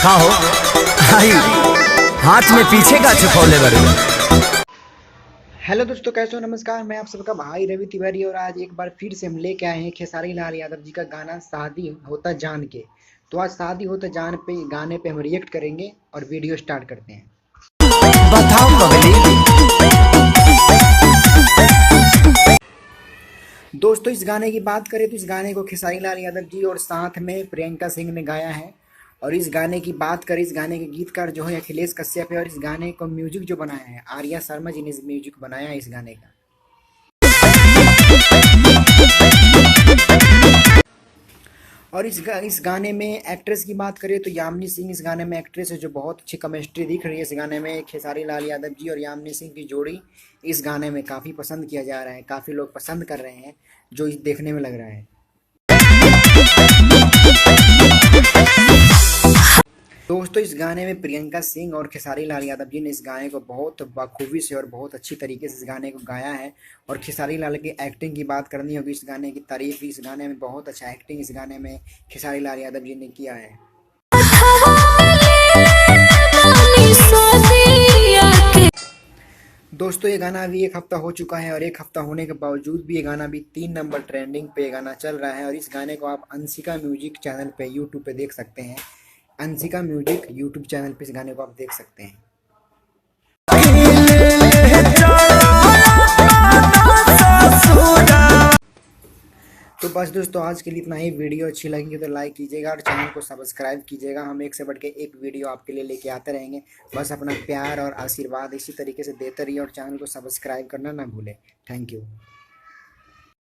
का हो आई हाथ में पीछे का छुपौले बरू। हेलो दोस्तों, कैसे हो? नमस्कार, मैं आप सबका भाई रवि तिवारी और आज एक बार फिर से हम लेके आए हैं खेसारी लाल यादव जी का गाना शादी होता जान के। तो आज शादी होता जान पे गाने पे हम रिएक्ट करेंगे और वीडियो स्टार्ट करते हैं। बताओ पगली। दोस्तों, इस गाने की बात करें तो इस गाने को खेसारी लाल यादव जी और साथ में प्रियंका सिंह ने गाया है। और इस गाने की बात करें, इस गाने के गीतकार जो है अखिलेश कश्यप है और इस गाने को म्यूजिक जो बनाया है आर्या शर्मा जी ने इस म्यूजिक बनाया है इस गाने का। और इस गाने में एक्ट्रेस की बात करें तो यामिनी सिंह इस गाने में एक्ट्रेस है जो बहुत अच्छी केमिस्ट्री दिख रही है इस गाने में। खेसारी लाल यादव जी और यामिनी सिंह की जोड़ी इस गाने में काफ़ी पसंद किया जा रहा है, काफ़ी लोग पसंद कर रहे हैं जो इस देखने में लग रहा है। दोस्तों, इस गाने में प्रियंका सिंह और खेसारी लाल यादव जी ने इस गाने को बहुत बखूबी से और बहुत अच्छी तरीके से इस गाने को गाया है। और खेसारी लाल की एक्टिंग की बात करनी होगी, इस गाने की तारीफ, इस गाने में बहुत अच्छा एक्टिंग इस गाने में खेसारी लाल यादव जी ने किया है। दोस्तों, ये गाना अभी एक हफ्ता हो चुका है और एक हफ्ता होने के बावजूद भी ये गाना अभी 3 नंबर ट्रेंडिंग पे ये गाना चल रहा है। और इस गाने को आप अंशिका म्यूजिक चैनल पे यूट्यूब पे देख सकते हैं। अंशिका म्यूजिक यूट्यूब चैनल पे इस गाने को आप देख सकते हैं। तो बस दोस्तों, आज के लिए इतना ही। वीडियो अच्छी लगी तो लाइक कीजिएगा और चैनल को सब्सक्राइब कीजिएगा। हम एक से बढ़ के एक वीडियो आपके लिए लेके आते रहेंगे। बस अपना प्यार और आशीर्वाद इसी तरीके से देते रहिए और चैनल को सब्सक्राइब करना ना भूलें। Thank you.